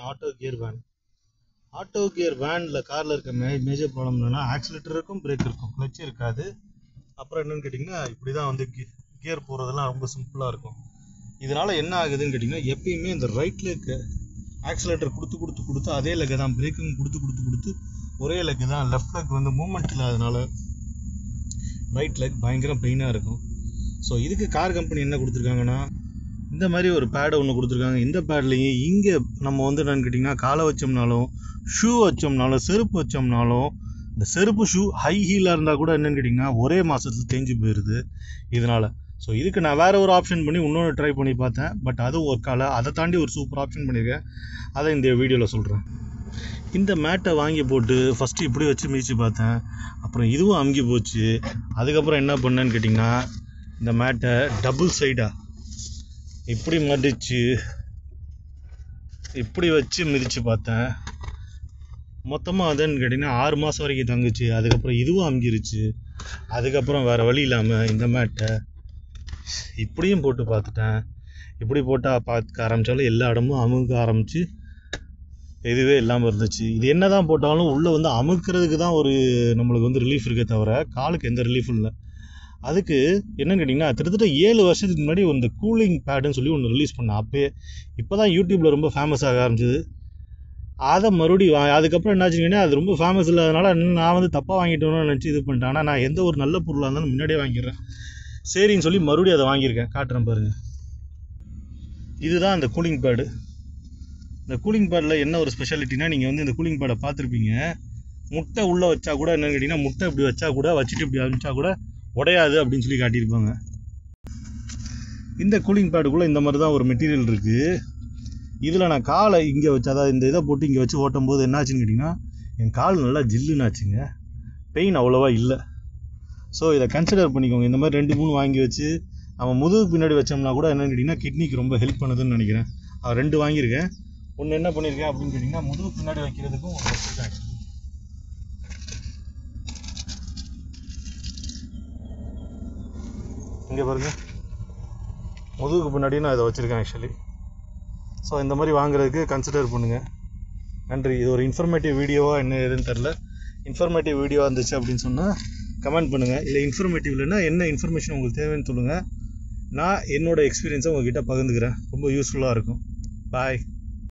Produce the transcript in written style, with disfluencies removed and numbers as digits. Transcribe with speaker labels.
Speaker 1: Auto gear van. Auto gear வேனில் காரில் இருக்க மேஜர் ப்ராப்ளம் என்னென்னா ஆக்சிலேட்டர் இருக்கும், பிரேக் இருக்கும், கிளச் இருக்காது. அப்புறம் என்னென்னு கேட்டிங்கன்னா இப்படி தான் வந்து கியர் போகிறதெல்லாம் ரொம்ப சிம்பிளாக இருக்கும். இதனால் என்ன ஆகுதுன்னு கேட்டிங்கன்னா எப்பயுமே இந்த ரைட்டில் இருக்க ஆக்சிலேட்டர் கொடுத்து அதே லெக்கு தான், பிரேக்கிங் கொடுத்து ஒரே லெக்கு தான். லெஃப்ட் லெக் வந்து மூமெண்ட் இல்லாதனால ரைட் லெக் பயங்கர பெயினாக இருக்கும். ஸோ இதுக்கு கார் கம்பெனி என்ன கொடுத்துருக்காங்கன்னா இந்த மாதிரி ஒரு பேடை ஒன்று கொடுத்துருக்காங்க. இந்த பேட்லேயும் இங்கே நம்ம வந்து என்னென்னு கேட்டிங்கன்னா காலை வச்சோம்னாலும், ஷூ வச்சோம்னாலும், செருப்பு வச்சோம்னாலும், இந்த செருப்பு ஷூ ஹை ஹீலாக இருந்தால் கூட என்னென்னு கேட்டிங்கன்னா ஒரே மாதத்தில் தேஞ்சு போயிடுது இதனால். ஸோ இதுக்கு நான் வேறு ஒரு ஆப்ஷன் பண்ணி இன்னொன்று ட்ரை பண்ணி பார்த்தேன். பட் அதுவும் ஒர்க் ஆகலை. அதை தாண்டி ஒரு சூப்பர் ஆப்ஷன் பண்ணியிருக்கேன், அதை இந்த வீடியோவில் சொல்கிறேன். இந்த மேட்டை வாங்கி போட்டு ஃபஸ்ட்டு இப்படி வச்சு மிதித்து பார்த்தேன். அப்புறம் இதுவும் அமுங்கி போச்சு. அதுக்கப்புறம் என்ன பண்ணேன்னு கேட்டிங்கன்னா இந்த மேட்டை டபுள் சைடாக இப்படி மடித்து இப்படி வச்சு மிதித்து பார்த்தேன். மொத்தமாக அதுன்னு கேட்டிங்கன்னா 6 மாதம் வரைக்கும் தங்குச்சு. அதுக்கப்புறம் இதுவும் அமுங்கிருச்சு. அதுக்கப்புறம் வேறு வழி இல்லாமல் இந்த மேட்டை இப்படியும் போட்டு பார்த்துட்டேன். இப்படி போட்டால் பார்க்க ஆரம்பித்தாலும் எல்லா இடமும் அமுங்க ஆரம்பித்து இதுவே இல்லாமல் இருந்துச்சு. இது என்ன தான் போட்டாலும் உள்ளே வந்து அமுக்கிறதுக்கு தான் ஒரு நம்மளுக்கு வந்து ரிலீஃப் இருக்கே தவிர காலுக்கு எந்த ரிலீஃபும் இல்லை. அதுக்கு என்னன்னு கேட்டிங்கன்னா கிட்டத்தட்ட 7 வருஷத்துக்கு முன்னாடி இந்த கூலிங் பேடுன்னு சொல்லி ஒன்று ரிலீஸ் பண்ணேன். அப்போயே இப்போ தான் யூடியூப்பில் ரொம்ப ஃபேமஸ் ஆக ஆரம்பிச்சிது. அதை மறுபடியும் அதுக்கப்புறம் என்னாச்சுங்கன்னா அது ரொம்ப ஃபேமஸ் இல்லாதனால நான் வந்து தப்பாக வாங்கிட்டோன்னு நினச்சி இது பண்ணிட்டேன். ஆனால் நான் எந்த ஒரு நல்ல பொருளாக இருந்தாலும் முன்னாடியே வாங்கிடுறேன். சரின்னு சொல்லி மறுபடியும் அதை வாங்கியிருக்கேன். காட்டுறேன் பாருங்கள். இதுதான் அந்த கூலிங் பேடு. இந்த கூலிங் பேடில் என்ன ஒரு ஸ்பெஷாலிட்டினா நீங்கள் வந்து இந்த கூலிங் பேடை பார்த்துருப்பீங்க. முட்டை உள்ளே வச்சா கூட என்னென்னு கேட்டிங்கன்னா முட்டை இப்படி வச்சா கூட வச்சுட்டு இப்படி அனுப்பிச்சா கூட உடையாது அப்படின்னு சொல்லி காட்டியிருப்பாங்க. இந்த கூலிங் பேடுக்குள்ளே இந்த மாதிரி தான் ஒரு மெட்டீரியல் இருக்குது. இதில் நான் காலை இங்கே வச்சு, அதாவது இந்த இதை போட்டு இங்கே வச்சு ஓட்டும் போது என்னாச்சுன்னு கேட்டிங்கன்னா என் கால் நல்லா ஜில்லுன்னு ஆச்சுங்க. பெயின் அவ்வளோவா இல்லை. ஸோ இதை கன்சிடர் பண்ணிக்கோங்க. இந்த மாதிரி 2-3 வாங்கி வச்சு நம்ம முதுகு பின்னாடி வச்சோம்னா கூட என்னென்னு கேட்டிங்கன்னா கிட்னிக்கு ரொம்ப ஹெல்ப் பண்ணுதுன்னு நினைக்கிறேன். 2 வாங்கியிருக்கேன். ஒன்று என்ன பண்ணியிருக்கேன் அப்படின்னு கேட்டிங்கன்னா முதுகு பின்னாடி வைக்கிறதுக்கும் ஒன்று வச்சுருக்கேன். இங்கே பாருங்க, முதுகுக்கு பின்னாடி நான் இதை வச்சுருக்கேன் ஆக்சுவலி. ஸோ இந்த மாதிரி வாங்குறதுக்கு கன்சிடர் பண்ணுங்கள். நன்றி. இது ஒரு இன்ஃபர்மேட்டிவ் வீடியோவாக என்ன ஏதுன்னு தெரில. இன்ஃபர்மேட்டிவ் வீடியோவாக இருந்துச்சு அப்படின்னு சொன்னால் கமெண்ட் பண்ணுங்கள். இல்லை இன்ஃபர்மேட்டிவ் இல்லைன்னா என்ன இன்ஃபர்மேஷன் உங்களுக்கு தேவைன்னு சொல்லுங்கள். நான் என்னோடய எக்ஸ்பீரியன்ஸை உங்கள்கிட்ட பகிர்ந்துக்கிறேன். ரொம்ப யூஸ்ஃபுல்லாக இருக்கும். பாய்.